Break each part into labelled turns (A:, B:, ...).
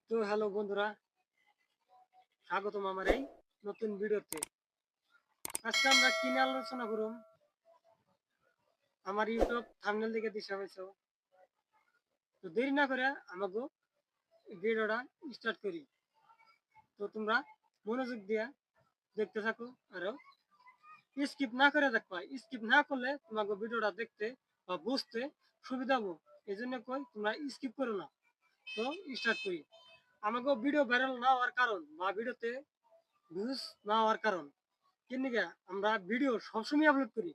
A: তো হ্যালো বন্ধুরা, স্বাগতম আমার এই নতুন ভিডিওতে। আজকে আমরা কি নিয়ে আলোচনা করুম? আমার ইউটিউব থাম্বনেল দেখে দিশা পাইছো। তো দেরি না করে আমাকে ভিডিওটা স্টার্ট করি। তো তোমরা মনোযোগ দিয়া দেখতে থাকো আরো স্কিপ না করে দেখবা। স্কিপ না করলে তোমাকে ভিডিওটা দেখতে বা বুঝতে সুবিধা হবো। এই জন্য কই তোমরা স্কিপ করো না। তো স্টার্ট করি। আমাকে ভিডিও ভাইরাল না হওয়ার কারণ বা ভিডিওতে ভিউজ না হওয়ার কারণ কেন আমরা ভিডিও সবসময় আপলোড করি,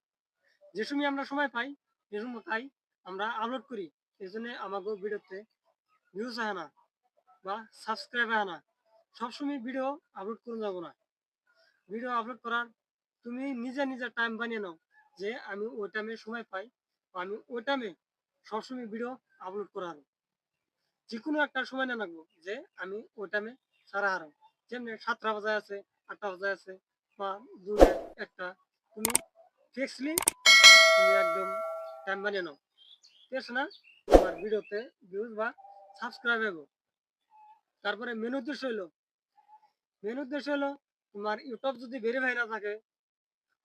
A: যে সময় আমরা সময় পাই যে সময় পাই আমরা আপলোড করি। এই জন্য আমাকে ভিডিওতে ভিউজ হয় না বা সাবস্ক্রাইব হয় না। সবসময় ভিডিও আপলোড করে যাবো না। ভিডিও আপলোড করার তুমি নিজে নিজে টাইম বানিয়ে নাও, যে আমি ওই টাইমে সময় পাই বা আমি ওই টাইমে সবসময় ভিডিও আপলোড করার যে কোনো একটা সময় না লাগবো, যে আমি ওই টাইমে সারা হারো। যেমনি 7টা বাজায় আছে, 8টা বাজায় আছে বা 2টা 1টা, তুমি ফিক্সলি তুমি একদম টাইম বানিয়ে নাও। ঠিক আছে না? তোমার ভিডিওতে ভিউজ বা সাবস্ক্রাইব হবে। তারপরে মেন উদ্দেশ্য হলো তোমার ইউটিউব যদি ভেরিফাই না থাকে,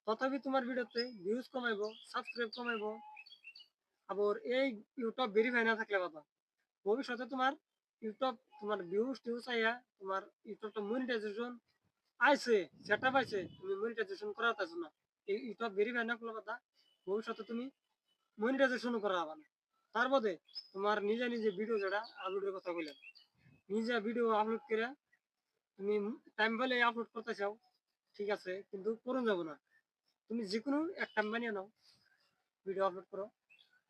A: তথাপি তোমার ভিডিওতে ভিউজ কমাইবো, সাবস্ক্রাইব কমাইবো। আবার এই ইউটিউব ভেরিফাই না থাকলে বাবা, ভবিষ্যতে তোমার ইউটিউব তোমার ভিউজ টিউজ আইয়া তোমার ইউটিউবটা মনিটাইজেশন আইছে, সেটা পাইছে, তুমি মনিটাইজেশন করাতেছো না। এই ইউটিউব ভেরিফাই না করলে কথা, ভবিষ্যতে তুমি মনিটাইজেশন করা হবে না। তার বাদে তোমার নিজে নিজে ভিডিও যেটা আপলোডের কথা বললাম, নিজে ভিডিও আপলোড করে তুমি টাইম পেলে আপলোড করতে চাও, ঠিক আছে, কিন্তু করুন যাব না। তুমি যে কোনো এক টাইম বানিয়ে নাও, ভিডিও আপলোড করো,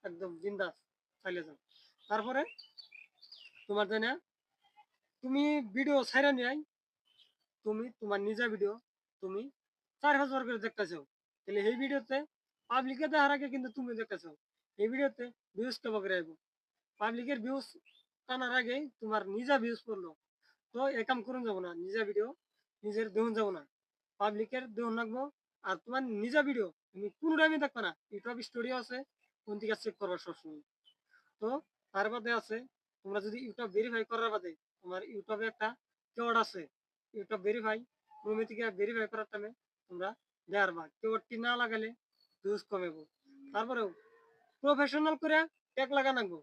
A: একদম বিন্দাস চালিয়ে যাও। তারপরে তোমার জানা তুমি ভিডিও ছাইরা নিয়ে তুমি তোমার নিজা ভিডিও তুমি 4,000 করে দেখতেছো, তাহলে এই ভিডিওতে পাবলিকে দেখার আগে কিন্তু তুমি দেখতেছো এই ভিডিওতে ভিউজ কবে করে আইব। পাবলিকের ভিউজ টানার আগে তোমার নিজা ভিউজ পড়লো। তো এ কাম করুন যাবো না, নিজা ভিডিও নিজের দেহুন যাবো না, পাবলিকের দেহুন রাখবো। আর তোমার নিজা ভিডিও তুমি কোনো টাইমে দেখবে না, ইউটিউব স্টোরিও আছে, কোন দিকে চেক করবা সবসময়। তো তার বাদে আছে, তোমরা যদি ইউটিউব ভেরিফাই করার বাদে তোমার ইউটিউবে একটা কেওয়ার্ড আছে, ইউটিউব ভেরিফাই ক্রোমে থেকে ভেরিফাই করার টাইমে তোমরা দেয়ারবা কেওয়ার্ডটি না লাগালে ভিউজ কমেবো। তারপরেও প্রফেশনাল করে ট্যাগ লাগান রাখবো।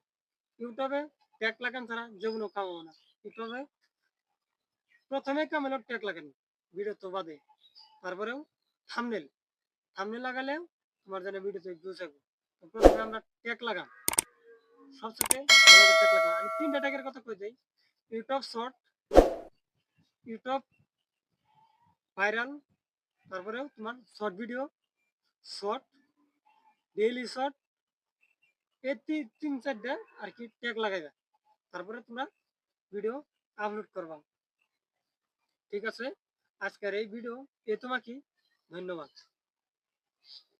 A: ইউটিউবে ট্যাগ লাগান ছাড়া যেগুলো কামাবো না। ইউটিউবে প্রথমে কামালো ট্যাগ লাগান, ভিডিও তো বাদে। তারপরেও থামনেল থামনেল লাগালেও তোমার যেন ভিডিওতে ভিউজ আসবে। তো প্রথমে আমরা ট্যাগ লাগান, সবচেয়ে ভালো ট্যাগ লাগান। আমি 3টা ট্যাগের কথা কই দেই: ইউটিউব শর্ট, ইউটিউব ভাইরাল, তারপরেও তোমার short video, short, daily short, এই 3-4টা আর কি ট্যাগ লাগাইবা। তারপরে তোমরা ভিডিও আপলোড করবা। ঠিক আছে? আজকের এই ভিডিও এ তোমাকে ধন্যবাদ।